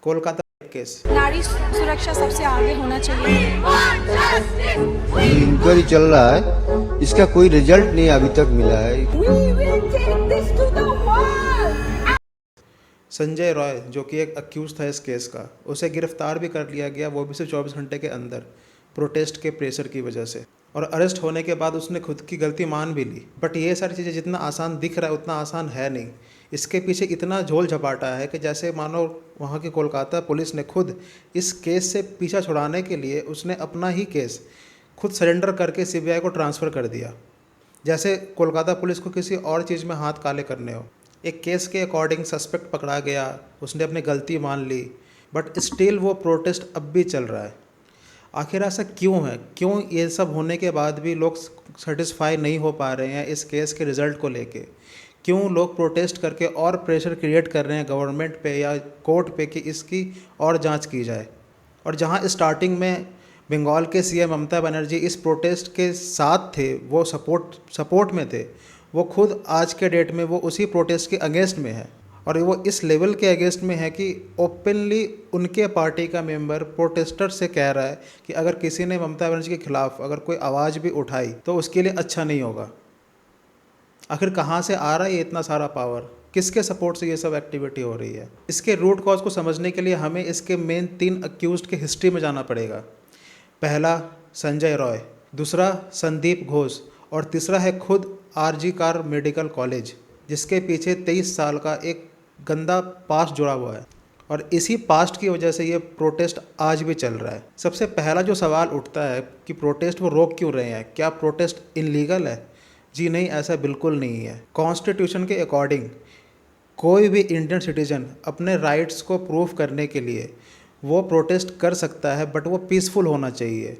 Kolkata case. नारी सुरक्षा सबसे आगे होना चाहिए। इंक्वायरी चल रहा है, इसका कोई रिजल्ट नहीं अभी तक मिला है। संजय रॉय जो कि एक अक्यूज था इस केस का, उसे गिरफ्तार भी कर लिया गया, वो भी सिर्फ 24 घंटे के अंदर, प्रोटेस्ट के प्रेशर की वजह से। और अरेस्ट होने के बाद उसने खुद की गलती मान भी ली। बट ये सारी चीज़ें जितना आसान दिख रहा है उतना आसान है नहीं। इसके पीछे इतना झोल झपाटा है कि जैसे मानो वहाँ की कोलकाता पुलिस ने खुद इस केस से पीछा छुड़ाने के लिए उसने अपना ही केस खुद सरेंडर करके सीबीआई को ट्रांसफ़र कर दिया, जैसे कोलकाता पुलिस को किसी और चीज़ में हाथ काले करने हो। एक केस के अकॉर्डिंग सस्पेक्ट पकड़ा गया, उसने अपनी गलती मान ली, बट स्टिल वो प्रोटेस्ट अब भी चल रहा है। आखिर ऐसा क्यों है? क्यों ये सब होने के बाद भी लोग सेटिस्फाई नहीं हो पा रहे हैं इस केस के रिज़ल्ट को लेके? क्यों लोग प्रोटेस्ट करके और प्रेशर क्रिएट कर रहे हैं गवर्नमेंट पे या कोर्ट पे कि इसकी और जांच की जाए? और जहां स्टार्टिंग में बंगाल के सीएम ममता बनर्जी इस प्रोटेस्ट के साथ थे, वो सपोर्ट में थे, वो खुद आज के डेट में वो उसी प्रोटेस्ट के अगेंस्ट में है। और वो इस लेवल के अगेंस्ट में है कि ओपनली उनके पार्टी का मेंबर प्रोटेस्टर से कह रहा है कि अगर किसी ने ममता बनर्जी के खिलाफ अगर कोई आवाज़ भी उठाई तो उसके लिए अच्छा नहीं होगा। आखिर कहाँ से आ रहा है ये इतना सारा पावर? किसके सपोर्ट से ये सब एक्टिविटी हो रही है? इसके रूट कॉज को समझने के लिए हमें इसके मेन 3 अक्यूज्ड के हिस्ट्री में जाना पड़ेगा। पहला संजय रॉय, दूसरा संदीप घोष और तीसरा है खुद आरजी कार मेडिकल कॉलेज, जिसके पीछे 23 साल का एक गंदा पास्ट जुड़ा हुआ है। और इसी पास्ट की वजह से ये प्रोटेस्ट आज भी चल रहा है। सबसे पहला जो सवाल उठता है कि प्रोटेस्ट वो रोक क्यों रहे हैं? क्या प्रोटेस्ट इनलीगल है? जी नहीं, ऐसा बिल्कुल नहीं है। कॉन्स्टिट्यूशन के अकॉर्डिंग कोई भी इंडियन सिटीजन अपने राइट्स को प्रूव करने के लिए वो प्रोटेस्ट कर सकता है, बट वो पीसफुल होना चाहिए।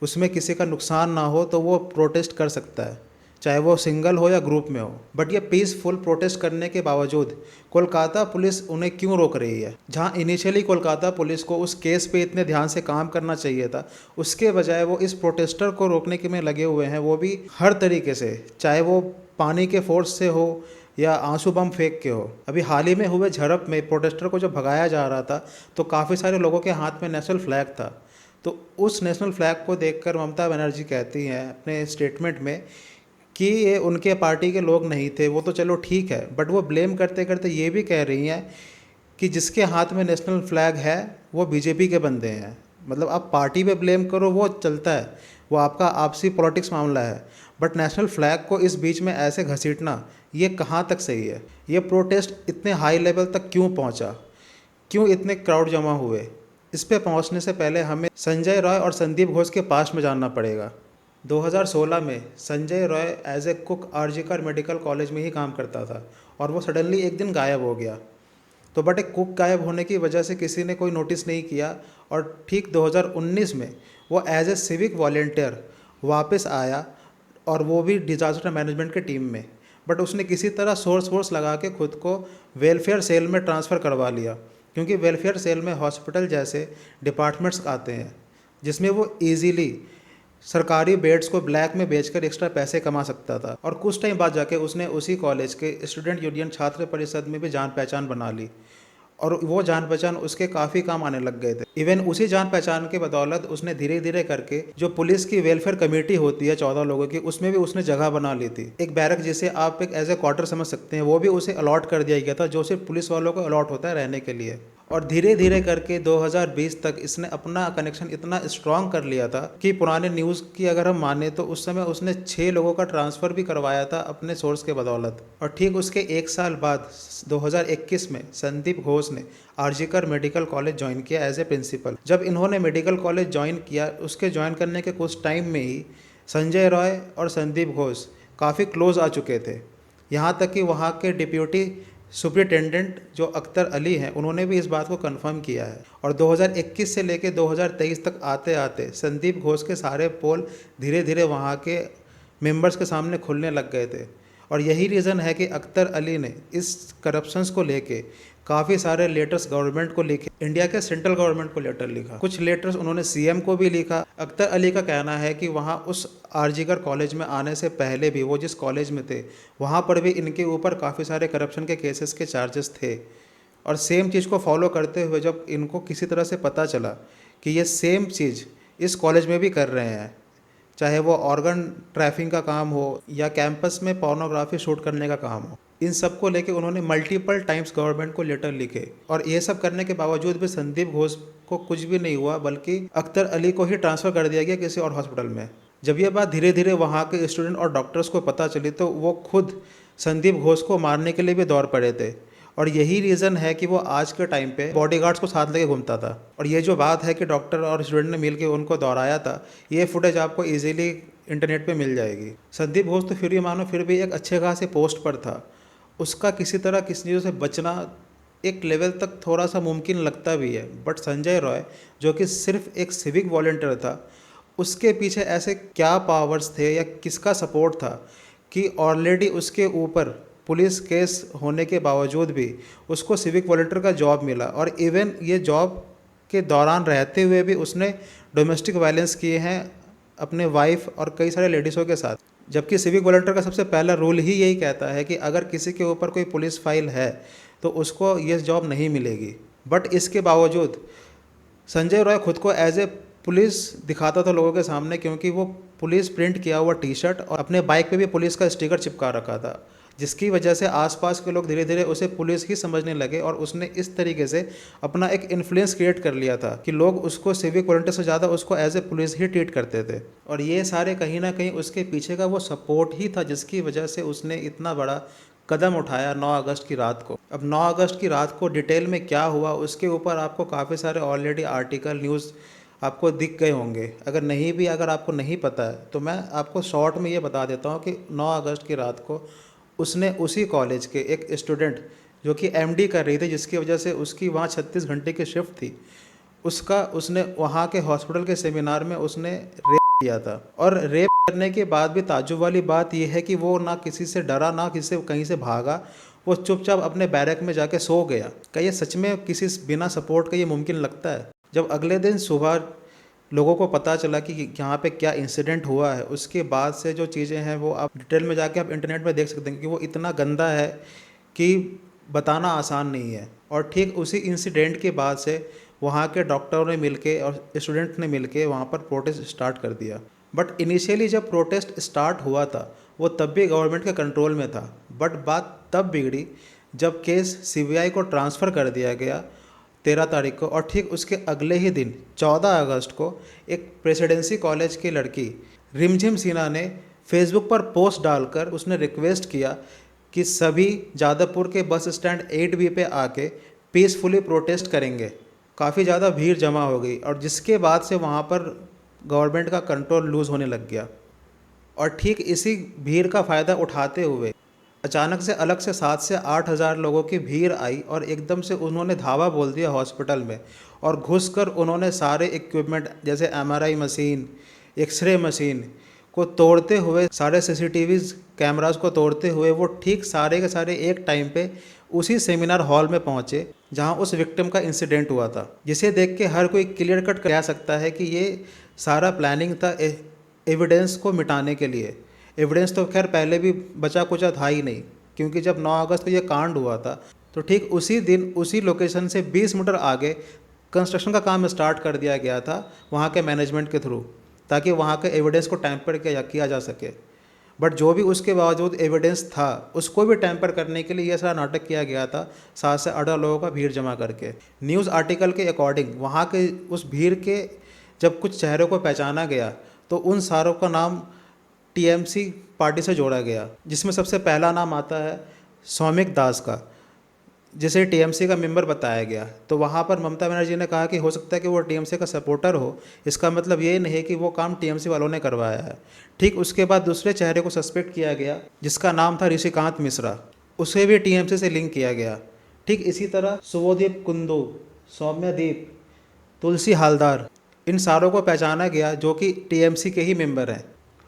उसमें किसी का नुकसान ना हो तो वो प्रोटेस्ट कर सकता है, चाहे वो सिंगल हो या ग्रुप में हो। बट ये पीसफुल प्रोटेस्ट करने के बावजूद कोलकाता पुलिस उन्हें क्यों रोक रही है? जहां इनिशियली कोलकाता पुलिस को उस केस पे इतने ध्यान से काम करना चाहिए था, उसके बजाय वो इस प्रोटेस्टर को रोकने के में लगे हुए हैं, वो भी हर तरीके से, चाहे वो पानी के फोर्स से हो या आंसू बम फेंक के हो। अभी हाल ही में हुए झड़प में प्रोटेस्टर को जब भगाया जा रहा था तो काफ़ी सारे लोगों के हाथ में नेशनल फ्लैग था। तो उस नेशनल फ्लैग को देखकर ममता बनर्जी कहती हैं अपने स्टेटमेंट में कि ये उनके पार्टी के लोग नहीं थे, वो तो चलो ठीक है, बट वो ब्लेम करते करते ये भी कह रही हैं कि जिसके हाथ में नेशनल फ्लैग है वो बीजेपी के बंदे हैं। मतलब आप पार्टी पे ब्लेम करो वो चलता है, वो आपका आपसी पॉलिटिक्स मामला है, बट नेशनल फ्लैग को इस बीच में ऐसे घसीटना ये कहाँ तक सही है? ये प्रोटेस्ट इतने हाई लेवल तक क्यों पहुँचा? क्यों इतने क्राउड जमा हुए? इस पे पहुँचने से पहले हमें संजय रॉय और संदीप घोष के पास में जानना पड़ेगा। 2016 में Sanjay Roy as a cook RG Kar medical college में ही काम करता था और वो सडनली एक दिन गायब हो गया। तो बट एक कुक गायब होने की वजह से किसी ने कोई नोटिस नहीं किया और ठीक 2019 में वो एज ए सिविक वॉलेंटियर वापस आया, और वो भी डिज़ास्टर मैनेजमेंट के टीम में। बट उसने किसी तरह सोर्स लगा के खुद को वेलफेयर सेल में ट्रांसफ़र करवा लिया, क्योंकि वेलफेयर सेल में हॉस्पिटल जैसे डिपार्टमेंट्स आते हैं जिसमें वो ईजीली सरकारी बेड्स को ब्लैक में बेचकर एक्स्ट्रा पैसे कमा सकता था। और कुछ टाइम बाद जाके उसने उसी कॉलेज के स्टूडेंट यूनियन छात्र परिषद में भी जान पहचान बना ली, और वो जान पहचान उसके काफ़ी काम आने लग गए थे। इवन उसी जान पहचान के बदौलत उसने धीरे धीरे करके जो पुलिस की वेलफेयर कमेटी होती है 14 लोगों की, उसमें भी उसने जगह बना ली थी। एक बैरक जिसे आप एक एज ए क्वार्टर समझ सकते हैं, वो भी उसे अलॉट कर दिया गया था, जो सिर्फ पुलिस वालों को अलॉट होता है रहने के लिए। और धीरे धीरे करके 2020 तक इसने अपना कनेक्शन इतना स्ट्रॉन्ग कर लिया था कि पुराने न्यूज़ की अगर हम माने तो उस समय उसने 6 लोगों का ट्रांसफ़र भी करवाया था अपने सोर्स के बदौलत। और ठीक उसके 1 साल बाद 2021 में संदीप घोष ने आरजीकर मेडिकल कॉलेज ज्वाइन किया एज ए प्रिंसिपल। जब इन्होंने मेडिकल कॉलेज ज्वाइन किया, उसके ज्वाइन करने के कुछ टाइम में ही संजय रॉय और संदीप घोष काफ़ी क्लोज आ चुके थे। यहाँ तक कि वहाँ के डिप्यूटी सुपरिटेंडेंट जो अख्तर अली हैं, उन्होंने भी इस बात को कंफर्म किया है। और 2021 से लेकर 2023 तक आते आते संदीप घोष के सारे पोल धीरे धीरे वहाँ के मेंबर्स के सामने खुलने लग गए थे। और यही रीज़न है कि अख्तर अली ने इस करप्शंस को लेके काफ़ी सारे लेटर्स गवर्नमेंट को लिखे, इंडिया के सेंट्रल गवर्नमेंट को लेटर लिखा, कुछ लेटर्स उन्होंने सीएम को भी लिखा। अख्तर अली का कहना है कि वहाँ उस आरजीकर कॉलेज में आने से पहले भी वो जिस कॉलेज में थे वहाँ पर भी इनके ऊपर काफ़ी सारे करप्शन के केसेस के चार्जेस थे। और सेम चीज़ को फॉलो करते हुए जब इनको किसी तरह से पता चला कि ये सेम चीज़ इस कॉलेज में भी कर रहे हैं, चाहे वो ऑर्गन ट्रैफिकिंग का काम हो या कैंपस में पोर्नोग्राफी शूट करने का काम हो, इन सब को लेके उन्होंने मल्टीपल टाइम्स गवर्नमेंट को लेटर लिखे। और ये सब करने के बावजूद भी संदीप घोष को कुछ भी नहीं हुआ, बल्कि अख्तर अली को ही ट्रांसफ़र कर दिया गया किसी और हॉस्पिटल में। जब ये बात धीरे धीरे वहाँ के स्टूडेंट और डॉक्टर्स को पता चली तो वो खुद संदीप घोष को मारने के लिए भी दौड़ पड़े थे। और यही रीज़न है कि वो आज के टाइम पे बॉडीगार्ड्स को साथ लेके घूमता था। और ये जो बात है कि डॉक्टर और स्टूडेंट ने मिलकर उनको दौड़ाया था, ये फुटेज आपको इजीली इंटरनेट पे मिल जाएगी। संदीप घोष तो फिर भी मानो फिर भी एक अच्छे खासे पोस्ट पर था, उसका किसी तरह किसी चीज़ों से बचना एक लेवल तक थोड़ा सा मुमकिन लगता भी है। बट संजय रॉय जो कि सिर्फ एक सिविक वॉलंटियर था, उसके पीछे ऐसे क्या पावर्स थे या किसका सपोर्ट था कि ऑलरेडी उसके ऊपर पुलिस केस होने के बावजूद भी उसको सिविक वॉलंटियर का जॉब मिला। और इवन ये जॉब के दौरान रहते हुए भी उसने डोमेस्टिक वायलेंस किए हैं अपने वाइफ और कई सारे लेडीज़ों के साथ। जबकि सिविक वॉलंटियर का सबसे पहला रूल ही यही कहता है कि अगर किसी के ऊपर कोई पुलिस फाइल है तो उसको ये जॉब नहीं मिलेगी। बट इसके बावजूद संजय रॉय खुद को एज ए पुलिस दिखाता था लोगों के सामने, क्योंकि वो पुलिस प्रिंट किया हुआ टी शर्ट और अपने बाइक पे भी पुलिस का स्टिकर चिपका रखा था, जिसकी वजह से आसपास के लोग धीरे धीरे उसे पुलिस ही समझने लगे। और उसने इस तरीके से अपना एक इन्फ्लुएंस क्रिएट कर लिया था कि लोग उसको सिविक वॉलंटियर से ज़्यादा उसको एज ए पुलिस ही ट्रीट करते थे। और ये सारे कहीं ना कहीं उसके पीछे का वो सपोर्ट ही था, जिसकी वजह से उसने इतना बड़ा कदम उठाया 9 अगस्त की रात को। अब 9 अगस्त की रात को डिटेल में क्या हुआ उसके ऊपर आपको काफ़ी सारे ऑलरेडी आर्टिकल न्यूज़ आपको दिख गए होंगे। अगर आपको नहीं पता है तो मैं आपको शॉर्ट में ये बता देता हूँ कि 9 अगस्त की रात को उसने उसी कॉलेज के एक स्टूडेंट जो कि एमडी कर रही थी, जिसकी वजह से उसकी वहाँ 36 घंटे की शिफ्ट थी, उसने वहाँ के हॉस्पिटल के सेमिनार में उसने रेप किया था। और रेप करने के बाद भी ताज्जुब वाली बात यह है कि वो ना किसी से डरा ना किसी से कहीं से भागा, वो चुपचाप अपने बैरक में जाके सो गया। क्या ये सच में किसी बिना सपोर्ट का ये मुमकिन लगता है? जब अगले दिन सुबह लोगों को पता चला कि यहाँ पे क्या इंसिडेंट हुआ है, उसके बाद से जो चीज़ें हैं वो आप डिटेल में जाके आप इंटरनेट में देख सकते हैं कि वो इतना गंदा है कि बताना आसान नहीं है। और ठीक उसी इंसिडेंट के बाद से वहाँ के डॉक्टरों ने मिलके और स्टूडेंट ने मिलके वहाँ पर प्रोटेस्ट स्टार्ट कर दिया। बट इनिशियली जब प्रोटेस्ट स्टार्ट हुआ था वो तब भी गवर्नमेंट के कंट्रोल में था। बट बात तब बिगड़ी जब केस सीबीआई को ट्रांसफ़र कर दिया गया 13 तारीख को। और ठीक उसके अगले ही दिन 14 अगस्त को एक प्रेसिडेंसी कॉलेज की लड़की रिमझिम सिन्हा ने फेसबुक पर पोस्ट डालकर उसने रिक्वेस्ट किया कि सभी जादवपुर के बस स्टैंड 8B पे आके पीसफुली प्रोटेस्ट करेंगे। काफ़ी ज़्यादा भीड़ जमा हो गई और जिसके बाद से वहाँ पर गवर्नमेंट का कंट्रोल लूज़ होने लग गया। और ठीक इसी भीड़ का फ़ायदा उठाते हुए अचानक से अलग से 7 से 8 हज़ार लोगों की भीड़ आई और एकदम से उन्होंने धावा बोल दिया हॉस्पिटल में। और घुसकर उन्होंने सारे इक्विपमेंट जैसे MRI मशीन, एक्सरे मशीन को तोड़ते हुए, सारे CCTV कैमरास को तोड़ते हुए वो ठीक सारे के सारे एक टाइम पे उसी सेमिनार हॉल में पहुँचे जहाँ उस विक्टिम का इंसिडेंट हुआ था, जिसे देख के हर कोई क्लियर कट कह सकता है कि ये सारा प्लानिंग था एविडेंस को मिटाने के लिए। एविडेंस तो खैर पहले भी बचा कुचा था ही नहीं, क्योंकि जब 9 अगस्त को ये कांड हुआ था तो ठीक उसी दिन उसी लोकेशन से 20 मीटर आगे कंस्ट्रक्शन का काम स्टार्ट कर दिया गया था वहाँ के मैनेजमेंट के थ्रू, ताकि वहाँ के एविडेंस को टैंपर किया जा सके। बट जो भी उसके बावजूद एविडेंस था उसको भी टैंपर करने के लिए यह सारा नाटक किया गया था 7 से 8 लोगों का भीड़ जमा करके। न्यूज़ आर्टिकल के अकॉर्डिंग वहाँ के उस भीड़ के जब कुछ चेहरों को पहचाना गया तो उन सारों का नाम TMC पार्टी से जोड़ा गया, जिसमें सबसे पहला नाम आता है सौमिक दास का, जिसे TMC का मेंबर बताया गया। तो वहाँ पर ममता बनर्जी ने कहा कि हो सकता है कि वो TMC का सपोर्टर हो, इसका मतलब ये नहीं है कि वो काम TMC वालों ने करवाया है। ठीक उसके बाद दूसरे चेहरे को सस्पेक्ट किया गया जिसका नाम था ऋषिकांत मिश्रा, उसे भी TMC से लिंक किया गया। ठीक इसी तरह शुभोदीप कुंदू, सौम्यदीप, तुलसी हालदार, इन सारों को पहचाना गया जो कि TMC के ही मेंबर हैं।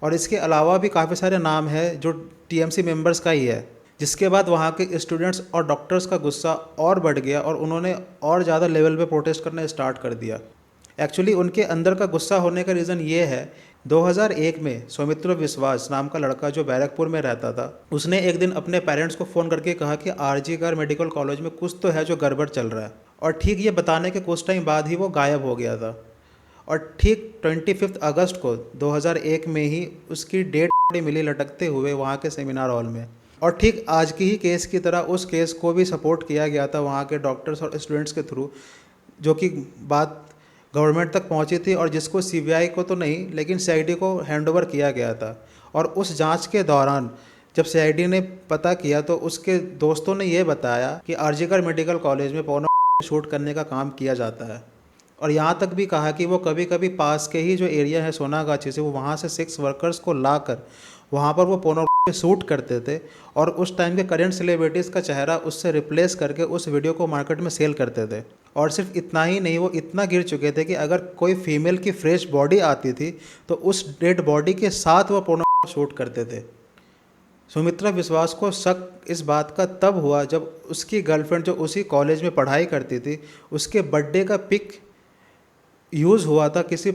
और इसके अलावा भी काफ़ी सारे नाम हैं जो TMC मेंबर्स का ही है। जिसके बाद वहाँ के स्टूडेंट्स और डॉक्टर्स का गुस्सा और बढ़ गया और उन्होंने और ज़्यादा लेवल पे प्रोटेस्ट करना स्टार्ट कर दिया। एक्चुअली उनके अंदर का गुस्सा होने का रीज़न ये है, 2001 में सौमित्र विश्वास नाम का लड़का जो बैरकपुर में रहता था, उसने एक दिन अपने पेरेंट्स को फ़ोन करके कहा कि आरजी कर मेडिकल कॉलेज में कुछ तो है जो गड़बड़ चल रहा है, और ठीक ये बताने के कुछ टाइम बाद ही वो गायब हो गया था। और ठीक 25 अगस्त को 2001 में ही उसकी डेड बॉडी मिली लटकते हुए वहाँ के सेमिनार हॉल में। और ठीक आज की ही केस की तरह उस केस को भी सपोर्ट किया गया था वहाँ के डॉक्टर्स और स्टूडेंट्स के थ्रू, जो कि बात गवर्नमेंट तक पहुँची थी और जिसको सीबीआई को तो नहीं लेकिन सीआईडी को हैंडओवर किया गया था। और उस जांच के दौरान जब सीआईडी ने पता किया तो उसके दोस्तों ने ये बताया कि आरजी कर मेडिकल कॉलेज में पोर्नो शूट करने का काम किया जाता है। और यहाँ तक भी कहा कि वो कभी कभी पास के ही जो एरिया है सोनागाछी से, वो वहाँ से सेक्स वर्कर्स को लाकर वहाँ पर वो पोर्नो शूट करते थे और उस टाइम के करंट सेलिब्रिटीज़ का चेहरा उससे रिप्लेस करके उस वीडियो को मार्केट में सेल करते थे। और सिर्फ इतना ही नहीं, वो इतना गिर चुके थे कि अगर कोई फीमेल की फ्रेश बॉडी आती थी तो उस डेड बॉडी के साथ वो पोर्नो शूट करते थे। सुमित्रा विश्वास को शक इस बात का तब हुआ जब उसकी गर्लफ्रेंड जो उसी कॉलेज में पढ़ाई करती थी, उसके बर्थडे का पिक यूज़ हुआ था किसी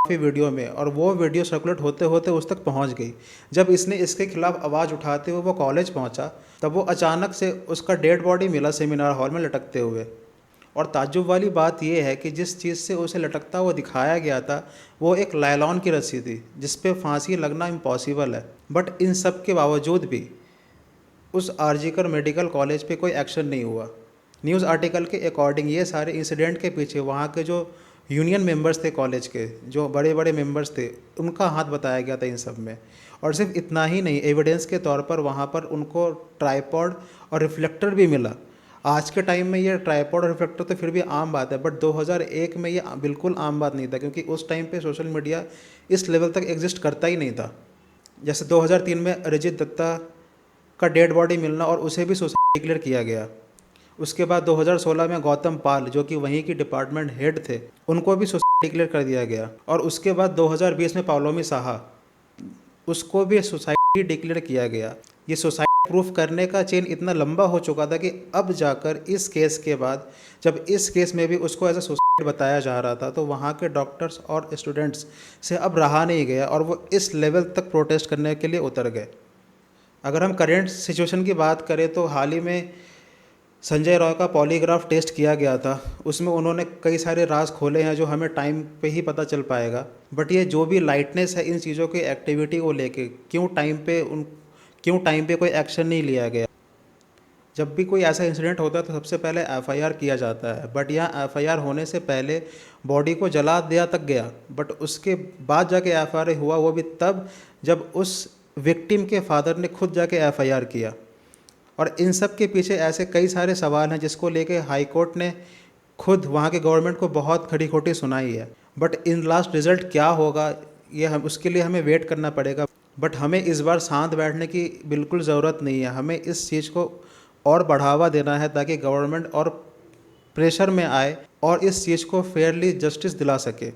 वीडियो में, और वो वीडियो सर्कुलेट होते होते उस तक पहुंच गई। जब इसने इसके खिलाफ आवाज़ उठाते हुए वो कॉलेज पहुंचा, तब वो अचानक से उसका डेड बॉडी मिला सेमिनार हॉल में लटकते हुए। और ताज्जुब वाली बात यह है कि जिस चीज़ से उसे लटकता हुआ दिखाया गया था वो एक लाइलॉन की रस्सी थी जिस पे फांसी लगना इम्पॉसिबल है। बट इन सब के बावजूद भी उस आरजी कर मेडिकल कॉलेज पे कोई एक्शन नहीं हुआ। न्यूज़ आर्टिकल के अकॉर्डिंग ये सारे इंसिडेंट के पीछे वहाँ के जो यूनियन मेंबर्स थे कॉलेज के, जो बड़े बड़े मेंबर्स थे, उनका हाथ बताया गया था इन सब में। और सिर्फ इतना ही नहीं, एविडेंस के तौर पर वहाँ पर उनको ट्राइपॉड और रिफ्लेक्टर भी मिला। आज के टाइम में ये ट्राइपॉड और रिफ्लेक्टर तो फिर भी आम बात है, बट 2001 में ये बिल्कुल आम बात नहीं था, क्योंकि उस टाइम पे सोशल मीडिया इस लेवल तक एग्जिस्ट करता ही नहीं था। जैसे 2003 में अरिजीत दत्ता का डेड बॉडी मिलना और उसे भी सुसाइड डिक्लेयर किया गया। उसके बाद 2016 में गौतम पाल, जो कि वहीं की डिपार्टमेंट हेड थे, उनको भी सुसाइड डिक्लेयर कर दिया गया। और उसके बाद 2020 में पालोमी साहा, उसको भी सुसाइड डिक्लेयर किया गया। ये सुसाइड प्रूफ करने का चेन इतना लंबा हो चुका था कि अब जाकर इस केस के बाद, जब इस केस में भी उसको एज ए सुसाइड बताया जा रहा था, तो वहाँ के डॉक्टर्स और स्टूडेंट्स से अब रहा नहीं गया और वो इस लेवल तक प्रोटेस्ट करने के लिए उतर गए। अगर हम करेंट सिचुएशन की बात करें तो हाल ही में संजय रॉय का पॉलीग्राफ टेस्ट किया गया था। उसमें उन्होंने कई सारे राज खोले हैं जो हमें टाइम पे ही पता चल पाएगा। बट ये जो भी लाइटनेस है इन चीज़ों की एक्टिविटी को लेके, क्यों टाइम पे कोई एक्शन नहीं लिया गया। जब भी कोई ऐसा इंसिडेंट होता है तो सबसे पहले एफआईआर किया जाता है, बट यहाँ एफआईआर होने से पहले बॉडी को जला दिया तक गया। बट उसके बाद जाके एफआईआर हुआ, वो भी तब जब उस विक्टिम के फादर ने खुद जाके एफआईआर किया। और इन सब के पीछे ऐसे कई सारे सवाल हैं जिसको लेके हाई कोर्ट ने खुद वहाँ के गवर्नमेंट को बहुत खड़ी खोटी सुनाई है। बट इन लास्ट रिज़ल्ट क्या होगा ये उसके लिए हमें वेट करना पड़ेगा। बट हमें इस बार शांत बैठने की बिल्कुल ज़रूरत नहीं है। हमें इस चीज़ को और बढ़ावा देना है ताकि गवर्नमेंट और प्रेशर में आए और इस चीज़ को फेयरली जस्टिस दिला सके,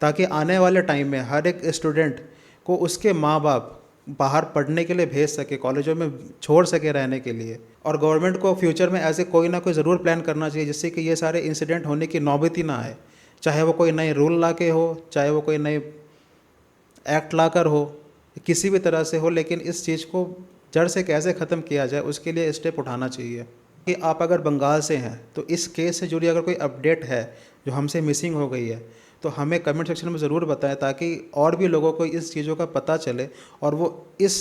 ताकि आने वाले टाइम में हर एक स्टूडेंट को उसके माँ बाप बाहर पढ़ने के लिए भेज सके, कॉलेजों में छोड़ सके रहने के लिए। और गवर्नमेंट को फ्यूचर में ऐसे कोई ना कोई ज़रूर प्लान करना चाहिए जिससे कि ये सारे इंसिडेंट होने की नौबत ही ना आए। चाहे वो कोई नए रूल ला के हो, चाहे वो कोई नए एक्ट ला कर हो, किसी भी तरह से हो, लेकिन इस चीज़ को जड़ से कैसे ख़त्म किया जाए उसके लिए स्टेप उठाना चाहिए। कि आप अगर बंगाल से हैं तो इस केस से जुड़ी अगर कोई अपडेट है जो हमसे मिसिंग हो गई है तो हमें कमेंट सेक्शन में ज़रूर बताएं, ताकि और भी लोगों को इस चीज़ों का पता चले और वो इस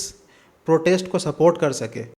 प्रोटेस्ट को सपोर्ट कर सके।